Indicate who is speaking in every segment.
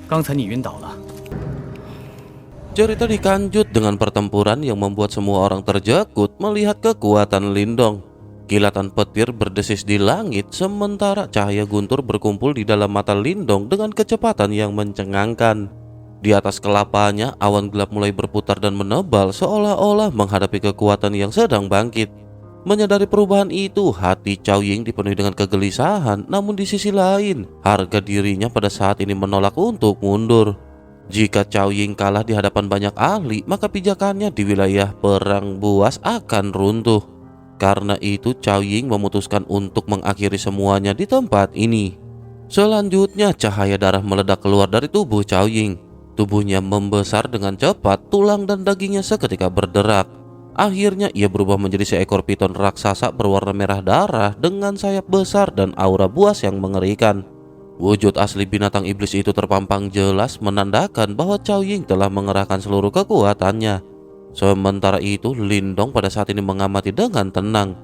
Speaker 1: 刚才你晕倒了。
Speaker 2: Cerita dikanjut dengan pertempuran yang membuat semua orang terjekut melihat kekuatan Lindong. Kilatan petir berdesis di langit, sementara cahaya guntur berkumpul di dalam mata Lindong dengan kecepatan yang mencengangkan. Di atas kelapanya, awan gelap mulai berputar dan menebal seolah-olah menghadapi kekuatan yang sedang bangkit. Menyadari perubahan itu, hati Cao Ying dipenuhi dengan kegelisahan, namun di sisi lain, harga dirinya pada saat ini menolak untuk mundur. Jika Cao Ying kalah di hadapan banyak ahli, maka pijakannya di wilayah Perang Buas akan runtuh. Karena itu Cao Ying memutuskan untuk mengakhiri semuanya di tempat ini. Selanjutnya cahaya darah meledak keluar dari tubuh Cao Ying. Tubuhnya membesar dengan cepat, tulang dan dagingnya seketika berderak. Akhirnya ia berubah menjadi seekor piton raksasa berwarna merah darah dengan sayap besar dan aura buas yang mengerikan. Wujud asli binatang iblis itu terpampang jelas menandakan bahwa Cao Ying telah mengerahkan seluruh kekuatannya. Sementara itu, Lindong pada saat ini mengamati dengan tenang.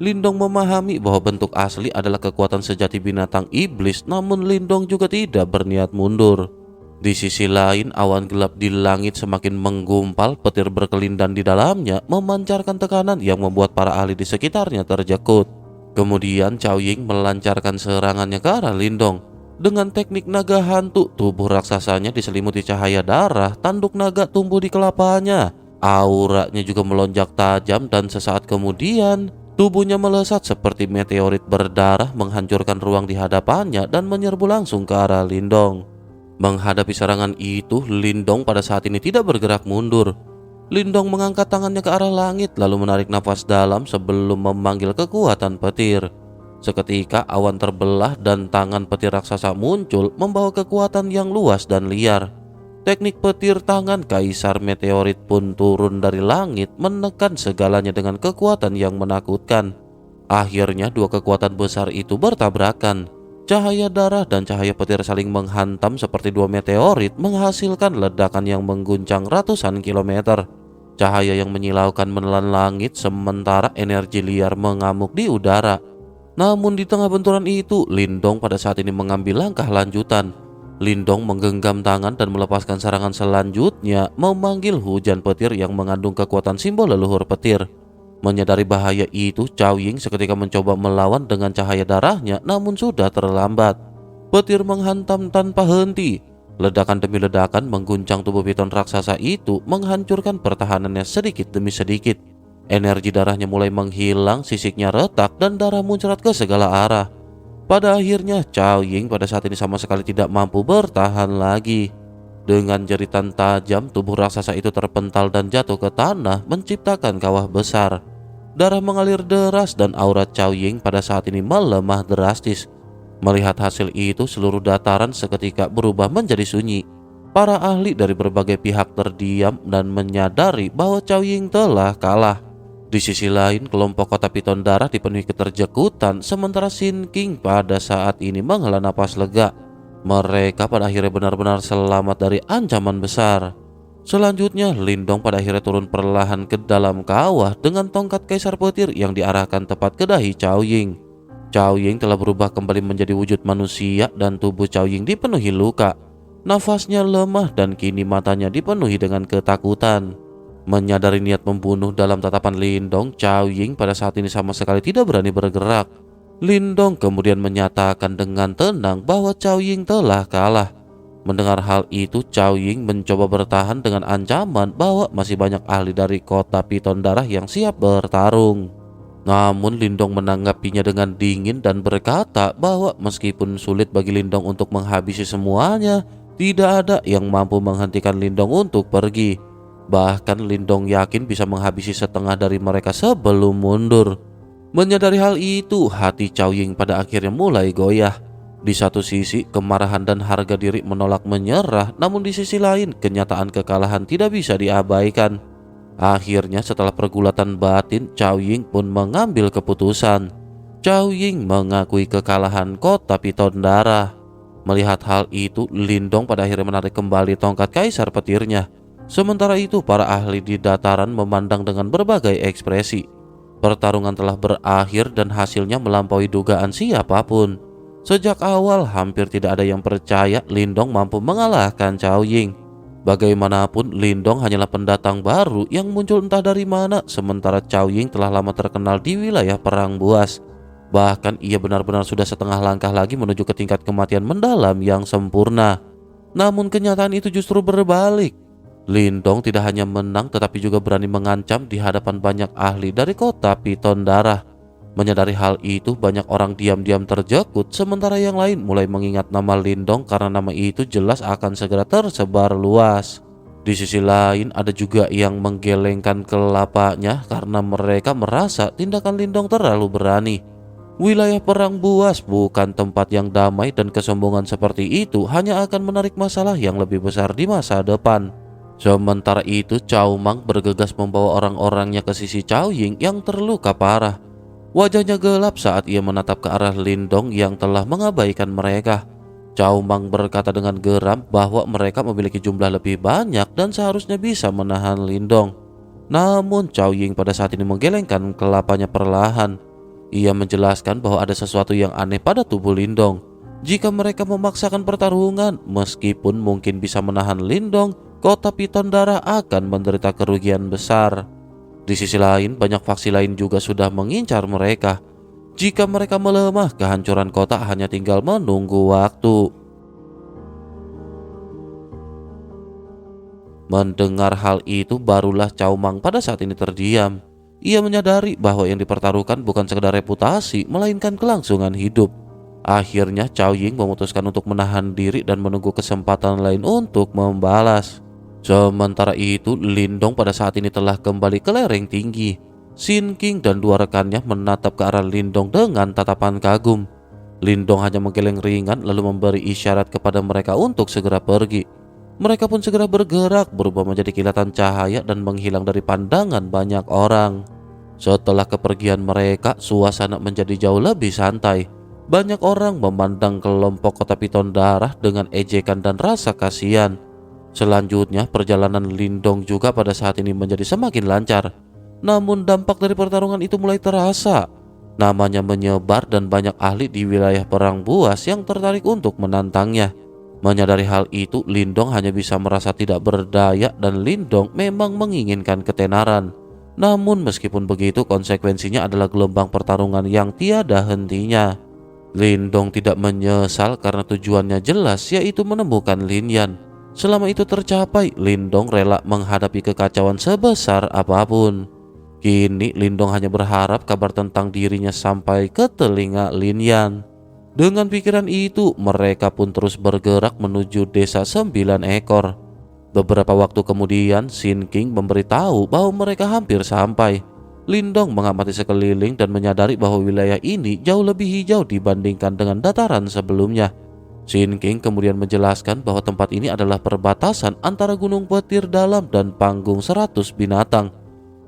Speaker 2: Lindong memahami bahwa bentuk asli adalah kekuatan sejati binatang iblis, namun Lindong juga tidak berniat mundur. Di sisi lain, awan gelap di langit semakin menggumpal, petir berkelindan di dalamnya, memancarkan tekanan yang membuat para ahli di sekitarnya terjekut. Kemudian Cao Ying melancarkan serangannya ke arah Lindong. Dengan teknik naga hantu, tubuh raksasanya diselimuti cahaya darah, tanduk naga tumbuh di kelapanya. Auranya juga melonjak tajam dan sesaat kemudian, tubuhnya melesat seperti meteorit berdarah menghancurkan ruang di hadapannya dan menyerbu langsung ke arah Lindong. Menghadapi serangan itu, Lindong pada saat ini tidak bergerak mundur. Lindong mengangkat tangannya ke arah langit lalu menarik nafas dalam sebelum memanggil kekuatan petir. Seketika awan terbelah dan tangan petir raksasa muncul membawa kekuatan yang luas dan liar. Teknik petir tangan Kaisar Meteorit pun turun dari langit menekan segalanya dengan kekuatan yang menakutkan. Akhirnya dua kekuatan besar itu bertabrakan. Cahaya darah dan cahaya petir saling menghantam seperti dua meteorit menghasilkan ledakan yang mengguncang ratusan kilometer. Cahaya yang menyilaukan menelan langit sementara energi liar mengamuk di udara. Namun di tengah benturan itu, Lindong pada saat ini mengambil langkah lanjutan. Lindong menggenggam tangan dan melepaskan serangan selanjutnya, memanggil hujan petir yang mengandung kekuatan simbol leluhur petir. Menyadari bahaya itu, Cao Ying seketika mencoba melawan dengan cahaya darahnya, namun sudah terlambat. Petir menghantam tanpa henti. Ledakan demi ledakan mengguncang tubuh piton raksasa itu, menghancurkan pertahanannya sedikit demi sedikit. Energi darahnya mulai menghilang, sisiknya retak dan darah muncrat ke segala arah. Pada akhirnya Cao Ying pada saat ini sama sekali tidak mampu bertahan lagi. Dengan jeritan tajam, tubuh raksasa itu terpental dan jatuh ke tanah, menciptakan kawah besar. Darah mengalir deras dan aura Cao Ying pada saat ini melemah drastis. Melihat hasil itu, seluruh dataran seketika berubah menjadi sunyi. Para ahli dari berbagai pihak terdiam dan menyadari bahwa Cao Ying telah kalah. Di sisi lain, kelompok kota piton darah dipenuhi keterjekutan, sementara Sin King pada saat ini menghela napas lega. Mereka pada akhirnya benar-benar selamat dari ancaman besar. Selanjutnya, Lindong pada akhirnya turun perlahan ke dalam kawah dengan tongkat Kaisar Petir yang diarahkan tepat ke dahi Cao Ying. Cao Ying telah berubah kembali menjadi wujud manusia dan tubuh Cao Ying dipenuhi luka. Nafasnya lemah dan kini matanya dipenuhi dengan ketakutan. Menyadari niat membunuh dalam tatapan Lindong, Cao Ying pada saat ini sama sekali tidak berani bergerak. Lindong kemudian menyatakan dengan tenang bahwa Cao Ying telah kalah. Mendengar hal itu, Cao Ying mencoba bertahan dengan ancaman bahwa masih banyak ahli dari kota piton darah yang siap bertarung. Namun Lindong menanggapinya dengan dingin dan berkata bahwa meskipun sulit bagi Lindong untuk menghabisi semuanya, tidak ada yang mampu menghentikan Lindong untuk pergi. Bahkan Lindong yakin bisa menghabisi setengah dari mereka sebelum mundur. Menyadari hal itu, hati Cao Ying pada akhirnya mulai goyah. Di satu sisi, kemarahan dan harga diri menolak menyerah, namun di sisi lain, kenyataan kekalahan tidak bisa diabaikan. Akhirnya setelah pergulatan batin, Cao Ying pun mengambil keputusan. Cao Ying mengakui kekalahan kota piton darah. Melihat hal itu, Lindong pada akhirnya menarik kembali tongkat Kaisar Petirnya. Sementara itu, para ahli di dataran memandang dengan berbagai ekspresi. Pertarungan telah berakhir dan hasilnya melampaui dugaan siapapun. Sejak awal hampir tidak ada yang percaya Lindong mampu mengalahkan Cao Ying. Bagaimanapun Lindong hanyalah pendatang baru yang muncul entah dari mana, sementara Cao Ying telah lama terkenal di wilayah Perang Buas. Bahkan ia benar-benar sudah setengah langkah lagi menuju ke tingkat kematian mendalam yang sempurna. Namun kenyataan itu justru berbalik. Lindong tidak hanya menang tetapi juga berani mengancam di hadapan banyak ahli dari kota Piton Darah. Menyadari hal itu, banyak orang diam-diam terjekut, sementara yang lain mulai mengingat nama Lindong karena nama itu jelas akan segera tersebar luas. Di sisi lain, ada juga yang menggelengkan kelapanya karena mereka merasa tindakan Lindong terlalu berani. Wilayah Perang Buas bukan tempat yang damai, dan kesombongan seperti itu hanya akan menarik masalah yang lebih besar di masa depan. Sementara itu, Cao Mang bergegas membawa orang-orangnya ke sisi Cao Ying yang terluka parah. Wajahnya gelap saat ia menatap ke arah Lindong yang telah mengabaikan mereka. Cao Mang berkata dengan geram bahwa mereka memiliki jumlah lebih banyak dan seharusnya bisa menahan Lindong. Namun Cao Ying pada saat ini menggelengkan kelapanya perlahan. Ia menjelaskan bahwa ada sesuatu yang aneh pada tubuh Lindong. Jika mereka memaksakan pertarungan, meskipun mungkin bisa menahan Lindong, kota Piton Darah akan menderita kerugian besar. Di sisi lain, banyak faksi lain juga sudah mengincar mereka. Jika mereka melemah, kehancuran kota hanya tinggal menunggu waktu. Mendengar hal itu, barulah Cao Mang pada saat ini terdiam. Ia menyadari bahwa yang dipertaruhkan bukan sekedar reputasi, melainkan kelangsungan hidup. Akhirnya Cao Ying memutuskan untuk menahan diri dan menunggu kesempatan lain untuk membalas. Sementara itu, Lindong pada saat ini telah kembali ke lereng tinggi. Sin King dan dua rekannya menatap ke arah Lindong dengan tatapan kagum. Lindong hanya menggeleng ringan lalu memberi isyarat kepada mereka untuk segera pergi. Mereka pun segera bergerak, berubah menjadi kilatan cahaya dan menghilang dari pandangan banyak orang. Setelah kepergian mereka, suasana menjadi jauh lebih santai. Banyak orang memandang kelompok kota Piton Darah dengan ejekan dan rasa kasihan. Selanjutnya, perjalanan Lindong juga pada saat ini menjadi semakin lancar. Namun dampak dari pertarungan itu mulai terasa. Namanya menyebar dan banyak ahli di wilayah Perang Buas yang tertarik untuk menantangnya. Menyadari hal itu, Lindong hanya bisa merasa tidak berdaya dan Lindong memang menginginkan ketenaran. Namun meskipun begitu, konsekuensinya adalah gelombang pertarungan yang tiada hentinya. Lindong tidak menyesal karena tujuannya jelas, yaitu menemukan Lin Yan. Selama itu tercapai, Lindong rela menghadapi kekacauan sebesar apapun. Kini Lindong hanya berharap kabar tentang dirinya sampai ke telinga Lin Yan. Dengan pikiran itu, mereka pun terus bergerak menuju desa 9 ekor. Beberapa waktu kemudian, Sin King memberitahu bahwa mereka hampir sampai. Lindong mengamati sekeliling dan menyadari bahwa wilayah ini jauh lebih hijau dibandingkan dengan dataran sebelumnya. Sin King kemudian menjelaskan bahwa tempat ini adalah perbatasan antara Gunung Petir Dalam dan Panggung 100 Binatang.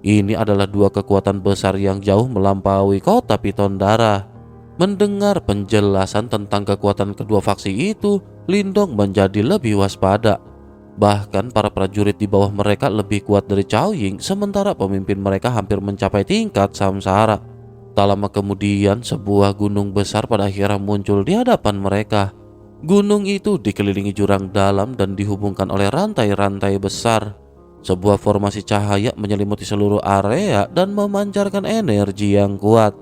Speaker 2: Ini adalah dua kekuatan besar yang jauh melampaui kota Piton Darah. Mendengar penjelasan tentang kekuatan kedua faksi itu, Lindong menjadi lebih waspada. Bahkan para prajurit di bawah mereka lebih kuat dari Cao Ying, sementara pemimpin mereka hampir mencapai tingkat samsara. Tak lama kemudian, sebuah gunung besar pada akhirnya muncul di hadapan mereka. Gunung itu dikelilingi jurang dalam dan dihubungkan oleh rantai-rantai besar. Sebuah formasi cahaya menyelimuti seluruh area dan memancarkan energi yang kuat.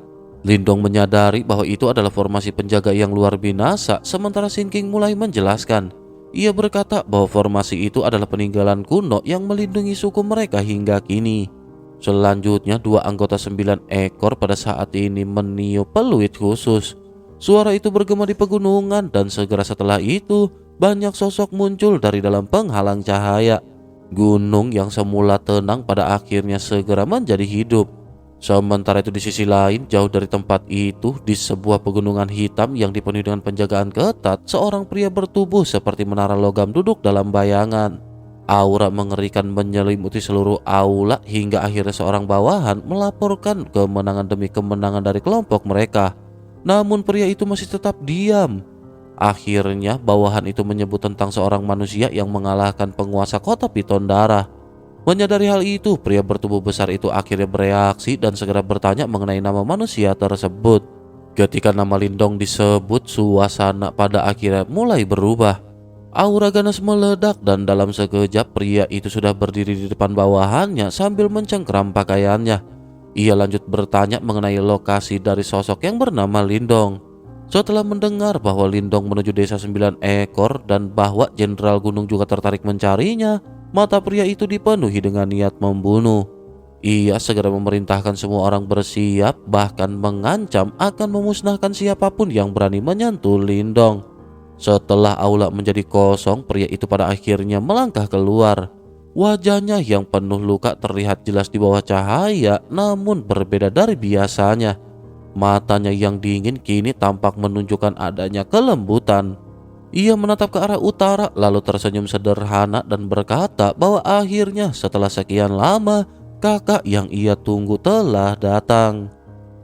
Speaker 2: Lindong menyadari bahwa itu adalah formasi penjaga yang luar binasa, sementara Sin King mulai menjelaskan. Ia berkata bahwa formasi itu adalah peninggalan kuno yang melindungi suku mereka hingga kini. Selanjutnya, dua anggota 9 ekor pada saat ini meniup peluit khusus. Suara itu bergema di pegunungan dan segera setelah itu banyak sosok muncul dari dalam penghalang cahaya. Gunung yang semula tenang pada akhirnya segera menjadi hidup. Sementara itu di sisi lain, jauh dari tempat itu, di sebuah pegunungan hitam yang dipenuhi dengan penjagaan ketat, seorang pria bertubuh seperti menara logam duduk dalam bayangan. Aura mengerikan menyelimuti seluruh aula hingga akhirnya seorang bawahan melaporkan kemenangan demi kemenangan dari kelompok mereka. Namun pria itu masih tetap diam. Akhirnya bawahan itu menyebut tentang seorang manusia yang mengalahkan penguasa kota Piton Darah. Menyadari hal itu, pria bertubuh besar itu akhirnya bereaksi dan segera bertanya mengenai nama manusia tersebut. Ketika nama Lindong disebut, suasana pada akhirnya mulai berubah. Aura ganas meledak dan dalam sekejap pria itu sudah berdiri di depan bawahannya sambil mencengkeram pakaiannya. Ia lanjut bertanya mengenai lokasi dari sosok yang bernama Lindong. Setelah mendengar bahwa Lindong menuju desa 9 ekor dan bahwa Jenderal Gunung juga tertarik mencarinya, mata pria itu dipenuhi dengan niat membunuh. Ia segera memerintahkan semua orang bersiap, bahkan mengancam akan memusnahkan siapapun yang berani menyentuh Lindong. Setelah aula menjadi kosong, pria itu pada akhirnya melangkah keluar. Wajahnya yang penuh luka terlihat jelas di bawah cahaya, namun berbeda dari biasanya. Matanya yang dingin kini tampak menunjukkan adanya kelembutan. Ia menatap ke arah utara lalu tersenyum sederhana dan berkata bahwa akhirnya setelah sekian lama kakak yang ia tunggu telah datang.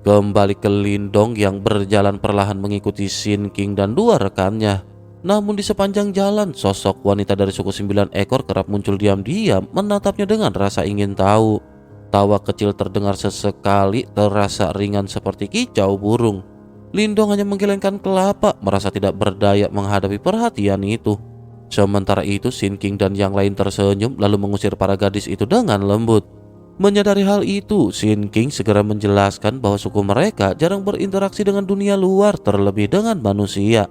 Speaker 2: Kembali ke Lindong yang berjalan perlahan mengikuti Sin King dan dua rekannya. Namun di sepanjang jalan, sosok wanita dari suku 9 ekor kerap muncul diam-diam menatapnya dengan rasa ingin tahu. Tawa kecil terdengar sesekali, terasa ringan seperti kicau burung. Lindong hanya menggelengkan kelapa, merasa tidak berdaya menghadapi perhatian itu. Sementara itu Sin King dan yang lain tersenyum lalu mengusir para gadis itu dengan lembut. Menyadari hal itu, Sin King segera menjelaskan bahwa suku mereka jarang berinteraksi dengan dunia luar, terlebih dengan manusia.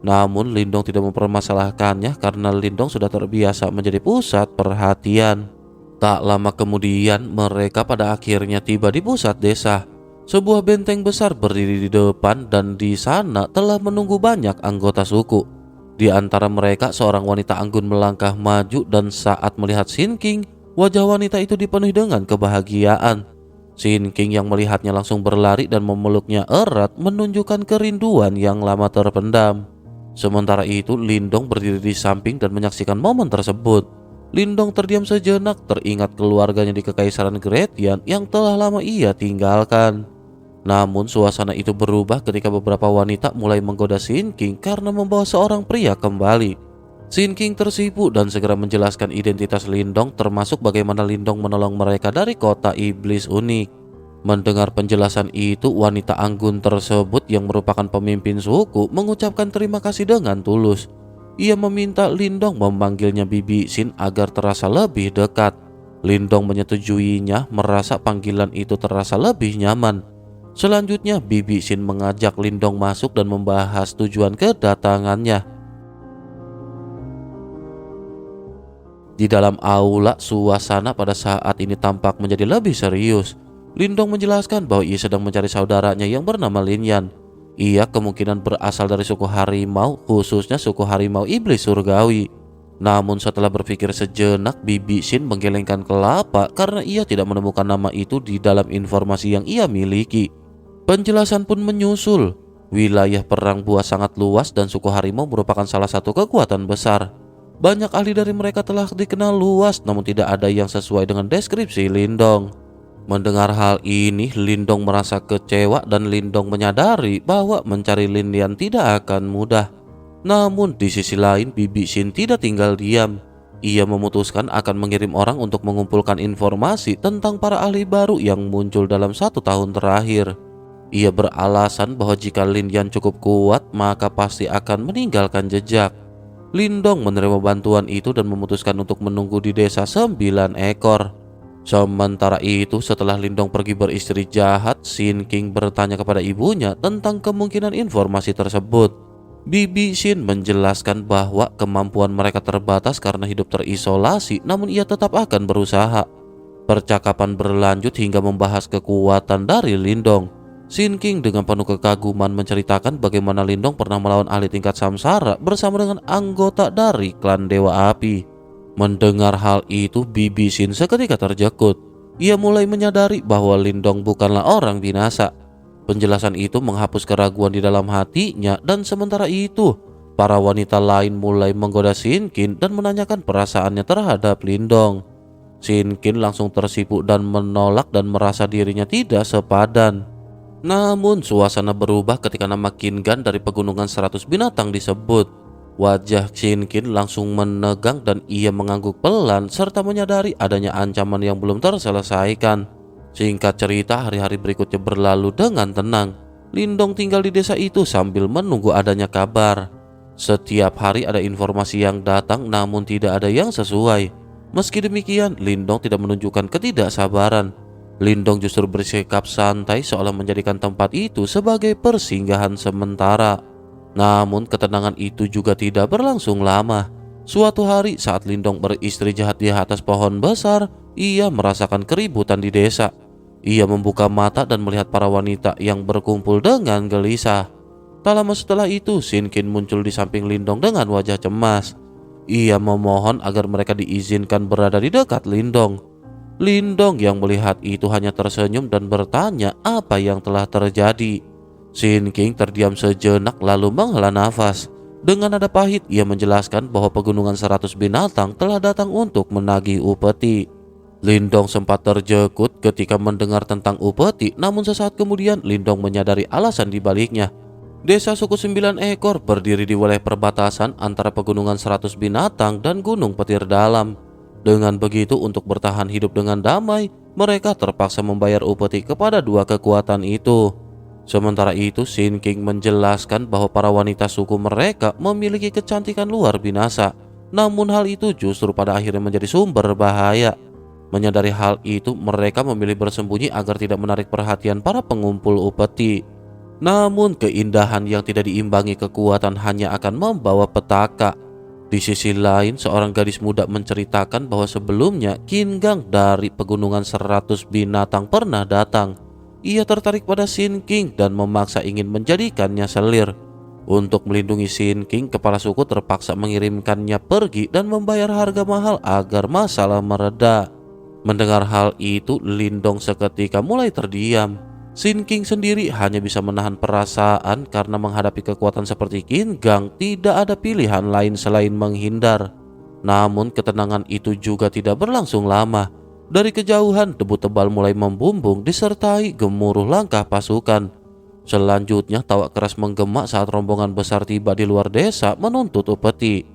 Speaker 2: Namun Lindong tidak mempermasalahkannya karena Lindong sudah terbiasa menjadi pusat perhatian. Tak lama kemudian mereka pada akhirnya tiba di pusat desa. Sebuah benteng besar berdiri di depan dan di sana telah menunggu banyak anggota suku. Di antara mereka seorang wanita anggun melangkah maju dan saat melihat Sin King, wajah wanita itu dipenuhi dengan kebahagiaan. Sin King yang melihatnya langsung berlari dan memeluknya erat menunjukkan kerinduan yang lama terpendam. Sementara itu Lindong berdiri di samping dan menyaksikan momen tersebut. Lindong terdiam sejenak, teringat keluarganya di Kekaisaran Gretian yang telah lama ia tinggalkan. Namun suasana itu berubah ketika beberapa wanita mulai menggoda Sin King karena membawa seorang pria kembali. Sin King tersipu dan segera menjelaskan identitas Lindong, termasuk bagaimana Lindong menolong mereka dari kota iblis unik. Mendengar penjelasan itu, wanita anggun tersebut yang merupakan pemimpin suku mengucapkan terima kasih dengan tulus. Ia meminta Lindong memanggilnya Bibi Sin agar terasa lebih dekat. Lindong menyetujuinya, merasa panggilan itu terasa lebih nyaman. Selanjutnya Bibi Sin mengajak Lindong masuk dan membahas tujuan kedatangannya. Di dalam aula, suasana pada saat ini tampak menjadi lebih serius. Lindong menjelaskan bahwa ia sedang mencari saudaranya yang bernama Lin Yan. Ia kemungkinan berasal dari suku harimau, khususnya suku harimau iblis surgawi. Namun setelah berpikir sejenak, Bibi Sin menggelengkan kelapa karena ia tidak menemukan nama itu di dalam informasi yang ia miliki. Penjelasan pun menyusul. Wilayah perang buah sangat luas dan suku harimau merupakan salah satu kekuatan besar. Banyak ahli dari mereka telah dikenal luas, namun tidak ada yang sesuai dengan deskripsi Lindong. Mendengar hal ini, Lindong merasa kecewa dan Lindong menyadari bahwa mencari Lin Yan tidak akan mudah. Namun di sisi lain, Bibi Sin tidak tinggal diam. Ia memutuskan akan mengirim orang untuk mengumpulkan informasi tentang para ahli baru yang muncul dalam 1 tahun terakhir. Ia beralasan bahwa jika Lin Yan cukup kuat, maka pasti akan meninggalkan jejak. Lindong menerima bantuan itu dan memutuskan untuk menunggu di desa 9 ekor. Sementara itu, setelah Lindong pergi beristri jahat, Sin King bertanya kepada ibunya tentang kemungkinan informasi tersebut. Bibi Sin menjelaskan bahwa kemampuan mereka terbatas karena hidup terisolasi, namun ia tetap akan berusaha. Percakapan berlanjut hingga membahas kekuatan dari Lindong. Sin King dengan penuh kekaguman menceritakan bagaimana Lindong pernah melawan ahli tingkat samsara bersama dengan anggota dari klan Dewa Api. Mendengar hal itu, Bibi Sin seketika terjekut. Ia mulai menyadari bahwa Lindong bukanlah orang binasa. Penjelasan itu menghapus keraguan di dalam hatinya dan sementara itu, para wanita lain mulai menggoda Sin King dan menanyakan perasaannya terhadap Lindong. Sin King langsung tersipu dan menolak dan merasa dirinya tidak sepadan. Namun suasana berubah ketika nama Kingan dari pegunungan 100 binatang disebut. Wajah Sin King langsung menegang dan ia mengangguk pelan serta menyadari adanya ancaman yang belum terselesaikan. Singkat cerita, hari-hari berikutnya berlalu dengan tenang. Lindong tinggal di desa itu sambil menunggu adanya kabar. Setiap hari ada informasi yang datang namun tidak ada yang sesuai. Meski demikian, Lindong tidak menunjukkan ketidaksabaran. Lindong justru bersikap santai seolah menjadikan tempat itu sebagai persinggahan sementara. Namun ketenangan itu juga tidak berlangsung lama. Suatu hari saat Lindong beristirahat di atas pohon besar, ia merasakan keributan di desa. Ia membuka mata dan melihat para wanita yang berkumpul dengan gelisah. Tak lama setelah itu, Shinkin muncul di samping Lindong dengan wajah cemas. Ia memohon agar mereka diizinkan berada di dekat Lindong. Lindong yang melihat itu hanya tersenyum dan bertanya apa yang telah terjadi. Shinkin terdiam sejenak lalu menghela nafas. Dengan nada pahit, ia menjelaskan bahwa pegunungan 100 binatang telah datang untuk menagih upeti. Lindong sempat terjekut ketika mendengar tentang upeti, namun sesaat kemudian Lindong menyadari alasan di baliknya. Desa suku 9 ekor berdiri di wilayah perbatasan antara pegunungan 100 binatang dan gunung petir dalam. Dengan begitu, untuk bertahan hidup dengan damai, mereka terpaksa membayar upeti kepada dua kekuatan itu. Sementara itu, Shinkin menjelaskan bahwa para wanita suku mereka memiliki kecantikan luar binasa. Namun hal itu justru pada akhirnya menjadi sumber bahaya. Menyadari hal itu, mereka memilih bersembunyi agar tidak menarik perhatian para pengumpul upeti. Namun keindahan yang tidak diimbangi kekuatan hanya akan membawa petaka. Di sisi lain, seorang gadis muda menceritakan bahwa sebelumnya Kingang dari pegunungan 100 binatang pernah datang. Ia tertarik pada Shinkin dan memaksa ingin menjadikannya selir. Untuk melindungi Shinkin, kepala suku terpaksa mengirimkannya pergi dan membayar harga mahal agar masalah mereda. Mendengar hal itu, Lindong seketika mulai terdiam. Shinkin sendiri hanya bisa menahan perasaan karena menghadapi kekuatan seperti Kingang tidak ada pilihan lain selain menghindar. Namun ketenangan itu juga tidak berlangsung lama. Dari kejauhan, debu tebal mulai membumbung disertai gemuruh langkah pasukan. Selanjutnya, tawa keras menggema saat rombongan besar tiba di luar desa menuntut upeti.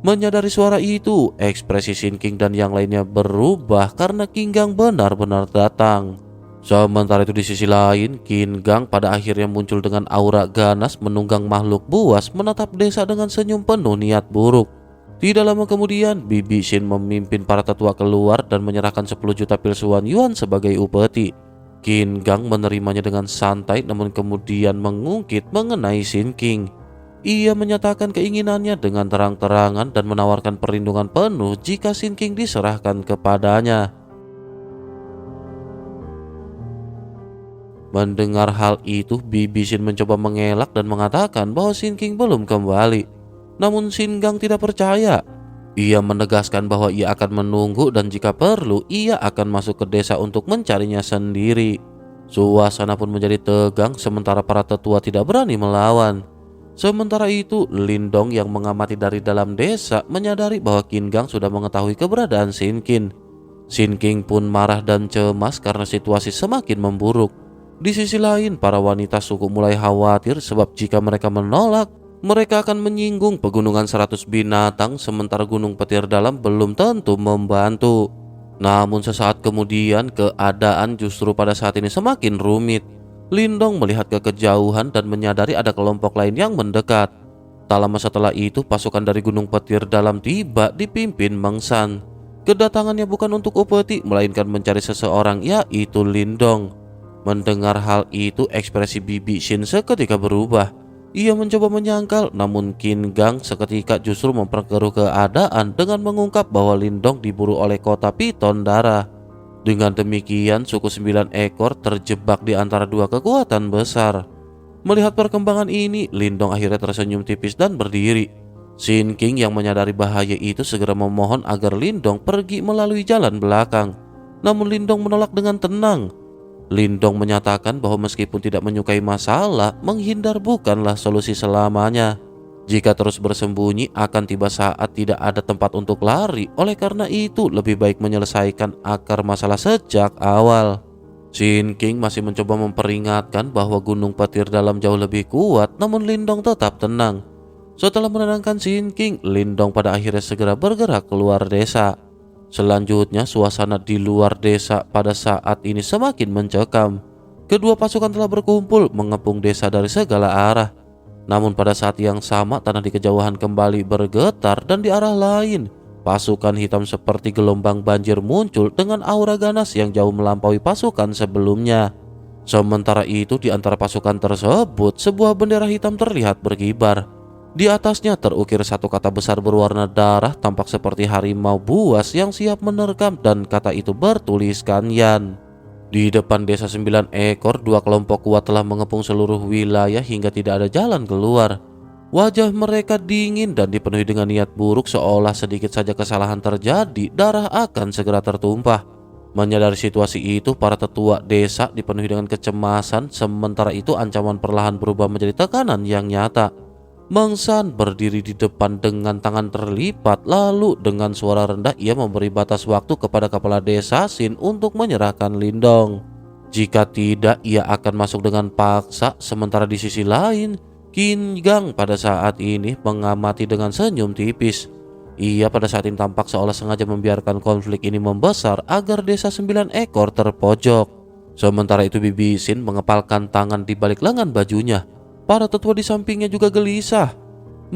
Speaker 2: Menyadari suara itu, ekspresi Shinkin dan yang lainnya berubah karena Kingang benar-benar datang. Sementara itu di sisi lain, Kingang pada akhirnya muncul dengan aura ganas menunggang makhluk buas menatap desa dengan senyum penuh niat buruk. Tidak lama kemudian, Bibi Shin memimpin para tetua keluar dan menyerahkan 10 juta pilsuan yuan sebagai upeti. Kingang menerimanya dengan santai namun kemudian mengungkit mengenai Shinkin. Ia menyatakan keinginannya dengan terang-terangan dan menawarkan perlindungan penuh jika Shinkin diserahkan kepadanya. Mendengar hal itu, Bibi Shin mencoba mengelak dan mengatakan bahwa Shinkin belum kembali. Namun Kingang tidak percaya. Ia menegaskan bahwa ia akan menunggu dan jika perlu ia akan masuk ke desa untuk mencarinya sendiri. Suasana pun menjadi tegang sementara para tetua tidak berani melawan. Sementara itu, Lindong yang mengamati dari dalam desa menyadari bahwa Kingang sudah mengetahui keberadaan Shinkin. Shinkin pun marah dan cemas karena situasi semakin memburuk. Di sisi lain, para wanita suku mulai khawatir sebab jika mereka menolak, mereka akan menyinggung pegunungan 100 binatang sementara gunung petir dalam belum tentu membantu. Namun sesaat kemudian keadaan justru pada saat ini semakin rumit. Lindong melihat ke kejauhan dan menyadari ada kelompok lain yang mendekat. Tak lama setelah itu pasukan dari gunung petir dalam tiba dipimpin Meng Shan. Kedatangannya bukan untuk upeti melainkan mencari seseorang yaitu Lindong. Mendengar hal itu ekspresi Bibi Shin seketika berubah. Ia mencoba menyangkal, namun Kingang seketika justru memperkeruh keadaan dengan mengungkap bahwa Lindong diburu oleh kota Piton Darah. Dengan demikian, suku 9 ekor terjebak di antara dua kekuatan besar. Melihat perkembangan ini, Lindong akhirnya tersenyum tipis dan berdiri. Shinkin yang menyadari bahaya itu segera memohon agar Lindong pergi melalui jalan belakang. Namun Lindong menolak dengan tenang. Lindong menyatakan bahwa meskipun tidak menyukai masalah, menghindar bukanlah solusi selamanya. Jika terus bersembunyi akan tiba saat tidak ada tempat untuk lari. Oleh karena itu lebih baik menyelesaikan akar masalah sejak awal. Shinkin masih mencoba memperingatkan bahwa gunung petir dalam jauh lebih kuat, namun Lindong tetap tenang. Setelah menenangkan Shinkin, Lindong pada akhirnya segera bergerak keluar desa. Selanjutnya suasana di luar desa pada saat ini semakin mencekam. Kedua pasukan telah berkumpul mengepung desa dari segala arah. Namun pada saat yang sama tanah di kejauhan kembali bergetar dan di arah lain pasukan hitam seperti gelombang banjir muncul dengan aura ganas yang jauh melampaui pasukan sebelumnya. Sementara itu di antara pasukan tersebut sebuah bendera hitam terlihat berkibar. Di atasnya terukir satu kata besar berwarna darah tampak seperti harimau buas yang siap menerkam dan kata itu bertuliskan Yan. Di depan desa 9 ekor, dua kelompok kuat telah mengepung seluruh wilayah hingga tidak ada jalan keluar. Wajah mereka dingin dan dipenuhi dengan niat buruk seolah sedikit saja kesalahan terjadi, darah akan segera tertumpah. Menyadari situasi itu, para tetua desa dipenuhi dengan kecemasan, sementara itu ancaman perlahan berubah menjadi tekanan yang nyata. Mengsan berdiri di depan dengan tangan terlipat, lalu dengan suara rendah ia memberi batas waktu kepada kepala desa Sin untuk menyerahkan Lindong. Jika tidak, ia akan masuk dengan paksa. Sementara di sisi lain, Qin Gang pada saat ini mengamati dengan senyum tipis. Ia pada saat ini tampak seolah sengaja membiarkan konflik ini membesar agar desa 9 ekor terpojok. Sementara itu Bibi Sin mengepalkan tangan di balik lengan bajunya. Para tetua di sampingnya juga gelisah.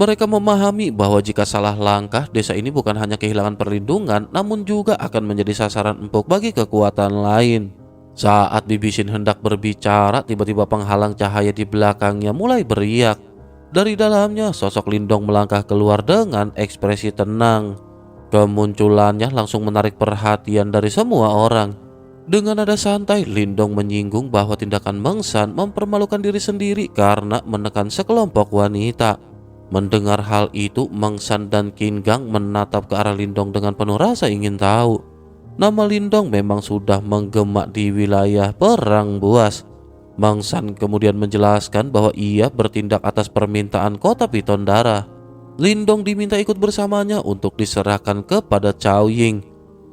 Speaker 2: Mereka memahami bahwa jika salah langkah, desa ini bukan hanya kehilangan perlindungan, namun juga akan menjadi sasaran empuk bagi kekuatan lain. Saat Bibi Sin hendak berbicara, tiba-tiba penghalang cahaya di belakangnya mulai beriak. Dari dalamnya, sosok Lindong melangkah keluar dengan ekspresi tenang. Kemunculannya langsung menarik perhatian dari semua orang. Dengan nada santai, Lindong menyinggung bahwa tindakan Mengsan mempermalukan diri sendiri karena menekan sekelompok wanita. Mendengar hal itu, Mengsan dan Qin Gang menatap ke arah Lindong dengan penuh rasa ingin tahu. Nama Lindong memang sudah menggema di wilayah Perang Buas. Mengsan kemudian menjelaskan bahwa ia bertindak atas permintaan kota Pitondara. Lindong diminta ikut bersamanya untuk diserahkan kepada Cao Ying.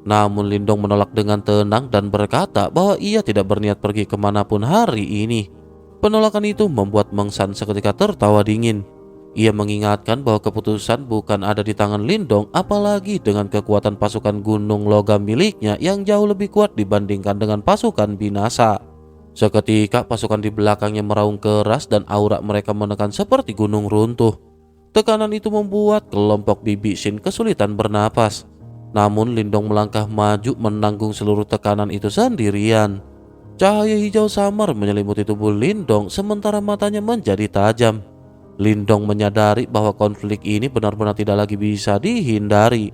Speaker 2: Namun Lindong menolak dengan tenang dan berkata bahwa ia tidak berniat pergi kemanapun hari ini. Penolakan itu membuat Mengsan seketika tertawa dingin. Ia mengingatkan bahwa keputusan bukan ada di tangan Lindong, apalagi dengan kekuatan pasukan gunung logam miliknya yang jauh lebih kuat dibandingkan dengan pasukan binasa. Seketika pasukan di belakangnya meraung keras dan aura mereka menekan seperti gunung runtuh. Tekanan itu membuat kelompok Bibi Sin kesulitan bernapas. Namun Lindong melangkah maju menanggung seluruh tekanan itu sendirian. Cahaya hijau samar menyelimuti tubuh Lindong sementara matanya menjadi tajam. Lindong menyadari bahwa konflik ini benar-benar tidak lagi bisa dihindari.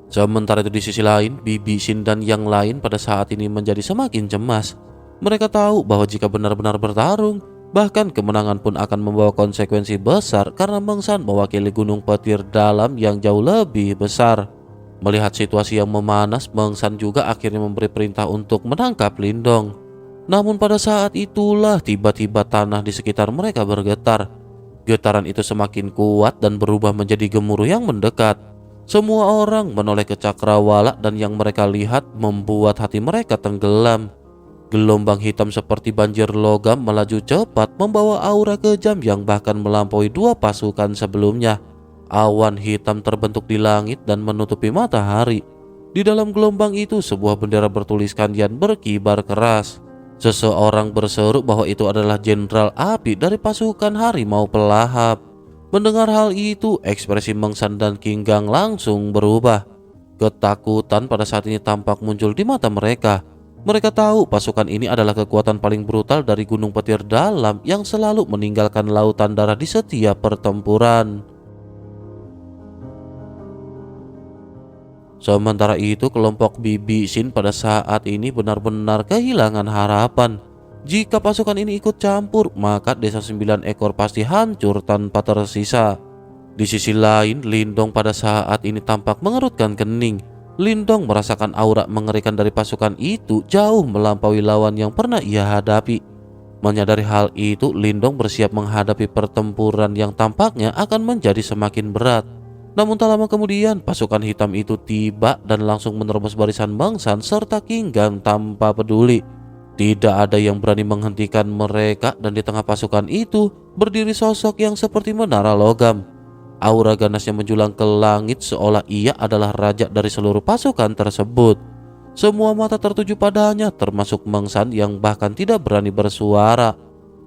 Speaker 2: Sementara itu di sisi lain, Bibi Sin dan yang lain pada saat ini menjadi semakin cemas. Mereka tahu bahwa jika benar-benar bertarung, bahkan kemenangan pun akan membawa konsekuensi besar karena Mengsan mewakili gunung petir dalam yang jauh lebih besar. Melihat situasi yang memanas, Mengsan juga akhirnya memberi perintah untuk menangkap Lindong. Namun pada saat itulah tiba-tiba tanah di sekitar mereka bergetar. Getaran itu semakin kuat dan berubah menjadi gemuruh yang mendekat. Semua orang menoleh ke cakrawala dan yang mereka lihat membuat hati mereka tenggelam. Gelombang hitam seperti banjir logam melaju cepat membawa aura kejam yang bahkan melampaui dua pasukan sebelumnya. Awan hitam terbentuk di langit dan menutupi matahari. Di dalam gelombang itu sebuah bendera bertuliskan Yan berkibar keras. Seseorang berseru bahwa itu adalah jenderal api dari pasukan harimau pelahap. Mendengar hal itu, ekspresi Mengsan dan Qin Gang langsung berubah. Ketakutan pada saat ini tampak muncul di mata mereka. Mereka tahu pasukan ini adalah kekuatan paling brutal dari Gunung Petir Dalam yang selalu meninggalkan lautan darah di setiap pertempuran. Sementara itu kelompok Bibi Sin pada saat ini benar-benar kehilangan harapan. Jika pasukan ini ikut campur, maka desa 9 ekor pasti hancur tanpa tersisa. Di sisi lain, Lindong pada saat ini tampak mengerutkan kening. Lindong merasakan aura mengerikan dari pasukan itu jauh melampaui lawan yang pernah ia hadapi. Menyadari hal itu, Lindong bersiap menghadapi pertempuran yang tampaknya akan menjadi semakin berat. Namun tak lama kemudian pasukan hitam itu tiba dan langsung menerobos barisan Mengsan serta Qin Gang tanpa peduli. Tidak ada yang berani menghentikan mereka dan di tengah pasukan itu berdiri sosok yang seperti menara logam. Aura ganasnya menjulang ke langit seolah ia adalah raja dari seluruh pasukan tersebut. Semua mata tertuju padanya, termasuk Meng San yang bahkan tidak berani bersuara.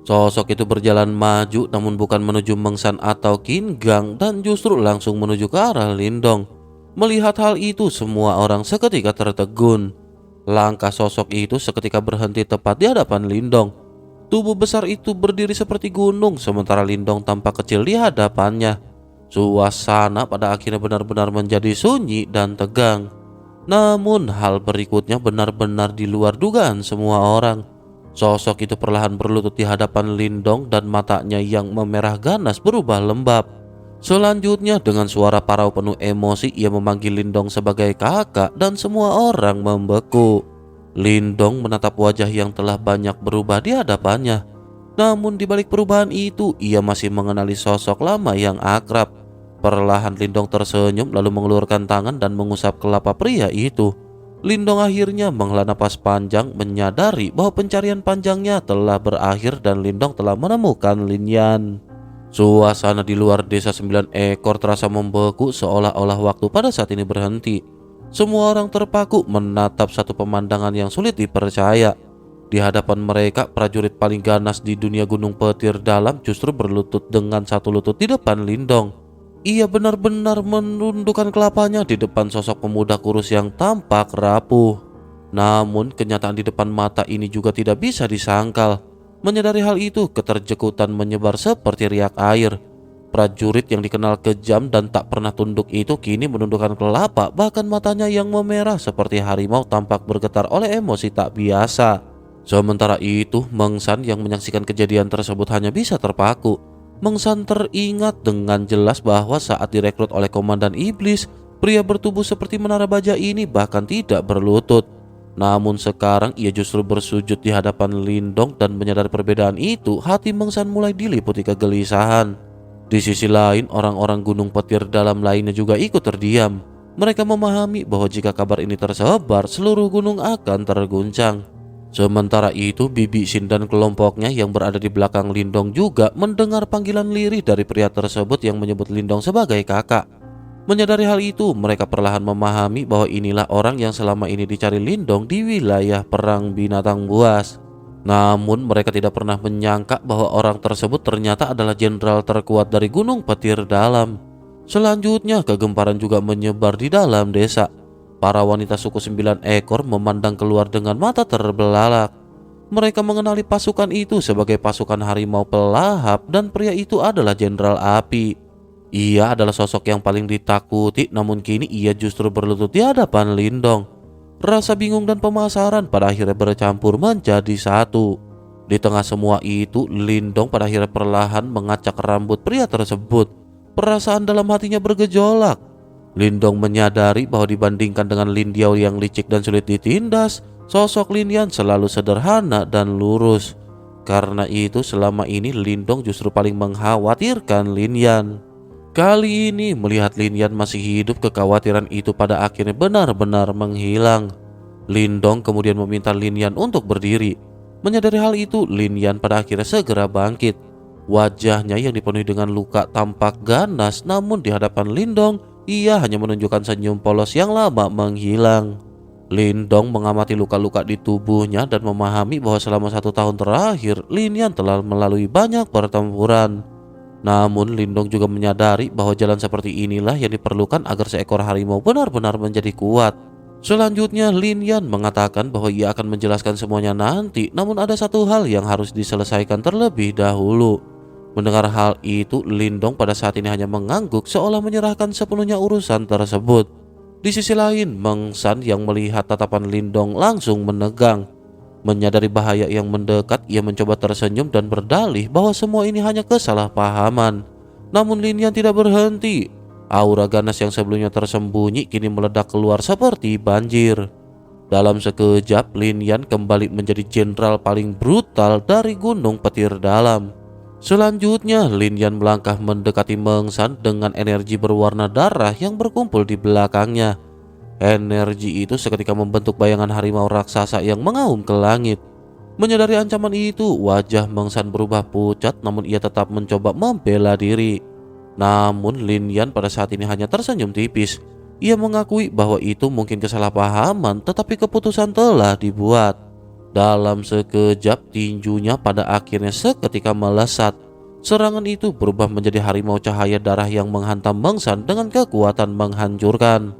Speaker 2: Sosok itu berjalan maju, namun bukan menuju Meng San atau Qin Gang, dan justru langsung menuju ke arah Lindong. Melihat hal itu, semua orang seketika tertegun. Langkah sosok itu seketika berhenti tepat di hadapan Lindong. Tubuh besar itu berdiri seperti gunung, sementara Lindong tampak kecil di hadapannya. Suasana pada akhirnya benar-benar menjadi sunyi dan tegang. Namun hal berikutnya benar-benar di luar dugaan semua orang. Sosok itu perlahan berlutut di hadapan Lindong dan matanya yang memerah ganas berubah lembab. Selanjutnya dengan suara parau penuh emosi ia memanggil Lindong sebagai kakak dan semua orang membeku. Lindong menatap wajah yang telah banyak berubah di hadapannya. Namun di balik perubahan itu ia masih mengenali sosok lama yang akrab. Perlahan Lindong tersenyum lalu mengeluarkan tangan dan mengusap kelapa pria itu. Lindong akhirnya menghela napas panjang, menyadari bahwa pencarian panjangnya telah berakhir dan Lindong telah menemukan Lin Yan. Suasana di luar desa 9 ekor terasa membeku, seolah-olah waktu pada saat ini berhenti. Semua orang terpaku menatap satu pemandangan yang sulit dipercaya. Di hadapan mereka, prajurit paling ganas di dunia Gunung Petir Dalam justru berlutut dengan satu lutut di depan Lindong. Ia benar-benar menundukkan kelapanya di depan sosok pemuda kurus yang tampak rapuh. Namun kenyataan di depan mata ini juga tidak bisa disangkal. Menyadari hal itu, keterjekutan menyebar seperti riak air. Prajurit yang dikenal kejam dan tak pernah tunduk itu kini menundukkan kelapa, bahkan matanya yang memerah seperti harimau tampak bergetar oleh emosi tak biasa. Sementara itu, Meng San yang menyaksikan kejadian tersebut hanya bisa terpaku. Meng San teringat dengan jelas bahwa saat direkrut oleh Komandan Iblis, pria bertubuh seperti menara baja ini bahkan tidak berlutut. Namun sekarang ia justru bersujud di hadapan Lindong dan menyadari perbedaan itu, hati Meng San mulai diliputi kegelisahan. Di sisi lain, orang-orang Gunung Petir Dalam lainnya juga ikut terdiam. Mereka memahami bahwa jika kabar ini tersebar, seluruh gunung akan terguncang. Sementara itu, Bibi Xin dan kelompoknya yang berada di belakang Lindong juga mendengar panggilan lirih dari pria tersebut yang menyebut Lindong sebagai kakak. Menyadari hal itu, mereka perlahan memahami bahwa inilah orang yang selama ini dicari Lindong di wilayah perang binatang buas. Namun mereka tidak pernah menyangka bahwa orang tersebut ternyata adalah jenderal terkuat dari Gunung Petir Dalam. Selanjutnya, kegemparan juga menyebar di dalam desa. Para wanita suku 9 ekor memandang keluar dengan mata terbelalak. Mereka mengenali pasukan itu sebagai pasukan harimau pelahap dan pria itu adalah Jenderal Api. Ia adalah sosok yang paling ditakuti, namun kini ia justru berlutut di hadapan Lindong. Rasa bingung dan pemasaran pada akhirnya bercampur menjadi satu. Di tengah semua itu, Lindong pada akhirnya perlahan mengacak rambut pria tersebut. Perasaan dalam hatinya bergejolak. Lindong menyadari bahwa dibandingkan dengan Lin Diao yang licik dan sulit ditindas, sosok Lin Yan selalu sederhana dan lurus. Karena itu selama ini Lindong justru paling mengkhawatirkan Lin Yan. Kali ini melihat Lin Yan masih hidup, kekhawatiran itu pada akhirnya benar-benar menghilang. Lindong kemudian meminta Lin Yan untuk berdiri. Menyadari hal itu, Lin Yan pada akhirnya segera bangkit. Wajahnya yang dipenuhi dengan luka tampak ganas, namun di hadapan Lindong, ia hanya menunjukkan senyum polos yang lama menghilang. Lindong mengamati luka-luka di tubuhnya dan memahami bahwa selama 1 tahun terakhir, Lin Yan telah melalui banyak pertempuran. Namun Lindong juga menyadari bahwa jalan seperti inilah yang diperlukan agar seekor harimau benar-benar menjadi kuat. Selanjutnya Lin Yan mengatakan bahwa ia akan menjelaskan semuanya nanti, namun ada satu hal yang harus diselesaikan terlebih dahulu. Mendengar hal itu, Lindong pada saat ini hanya mengangguk seolah menyerahkan sepenuhnya urusan tersebut. Di sisi lain, Meng San yang melihat tatapan Lindong langsung menegang. Menyadari bahaya yang mendekat, ia mencoba tersenyum dan berdalih bahwa semua ini hanya kesalahpahaman. Namun Lin Yan tidak berhenti. Aura ganas yang sebelumnya tersembunyi kini meledak keluar seperti banjir. Dalam sekejap, Lin Yan kembali menjadi jenderal paling brutal dari Gunung Petir Dalam. Selanjutnya, Lin Yan melangkah mendekati Meng San dengan energi berwarna darah yang berkumpul di belakangnya. Energi itu seketika membentuk bayangan harimau raksasa yang mengaum ke langit. Menyadari ancaman itu, wajah Meng San berubah pucat, namun ia tetap mencoba membela diri. Namun Lin Yan pada saat ini hanya tersenyum tipis. Ia mengakui bahwa itu mungkin kesalahpahaman, tetapi keputusan telah dibuat. Dalam sekejap tinjunya pada akhirnya seketika melesat. Serangan itu berubah menjadi harimau cahaya darah yang menghantam Meng San dengan kekuatan menghancurkan.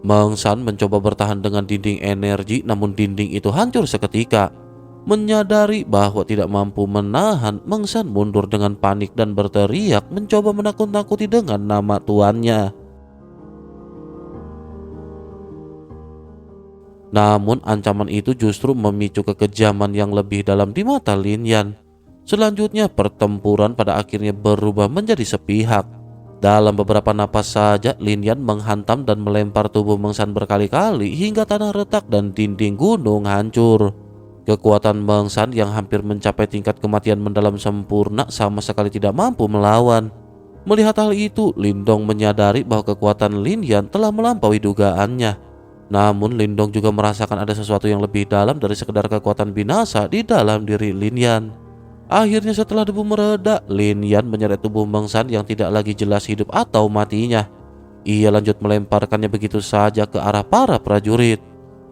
Speaker 2: Meng San mencoba bertahan dengan dinding energi, namun dinding itu hancur seketika. Menyadari bahwa tidak mampu menahan, Meng San mundur dengan panik dan berteriak mencoba menakut-nakuti dengan nama tuannya. Namun ancaman itu justru memicu kekejaman yang lebih dalam di mata Lin Yan. Selanjutnya pertempuran pada akhirnya berubah menjadi sepihak. Dalam beberapa napas saja Lin Yan menghantam dan melempar tubuh Meng San berkali-kali hingga tanah retak dan dinding gunung hancur. Kekuatan Meng San yang hampir mencapai tingkat kematian mendalam sempurna sama sekali tidak mampu melawan. Melihat hal itu, Lindong menyadari bahwa kekuatan Lin Yan telah melampaui dugaannya. Namun Lindong juga merasakan ada sesuatu yang lebih dalam dari sekedar kekuatan binasa di dalam diri Lin Yan. Akhirnya setelah debu mereda, Lin Yan menyeret tubuh Meng San yang tidak lagi jelas hidup atau matinya. Ia lanjut melemparkannya begitu saja ke arah para prajurit.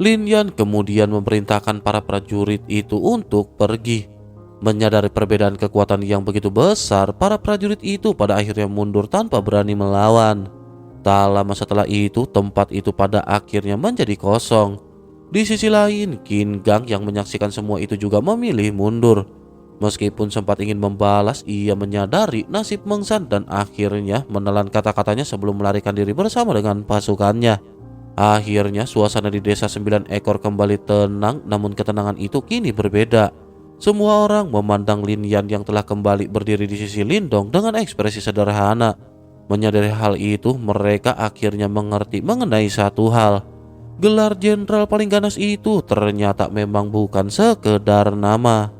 Speaker 2: Lin Yan kemudian memerintahkan para prajurit itu untuk pergi. Menyadari perbedaan kekuatan yang begitu besar, para prajurit itu pada akhirnya mundur tanpa berani melawan. Tak lama setelah itu, tempat itu pada akhirnya menjadi kosong. Di sisi lain, Qin Gang yang menyaksikan semua itu juga memilih mundur. Meskipun sempat ingin membalas, ia menyadari nasib Meng San dan akhirnya menelan kata-katanya sebelum melarikan diri bersama dengan pasukannya. Akhirnya suasana di desa 9 ekor kembali tenang, namun ketenangan itu kini berbeda. Semua orang memandang Lin Yan yang telah kembali berdiri di sisi Lindong dengan ekspresi sederhana. Menyadari hal itu, mereka akhirnya mengerti mengenai satu hal. Gelar jenderal paling ganas itu ternyata memang bukan sekedar nama.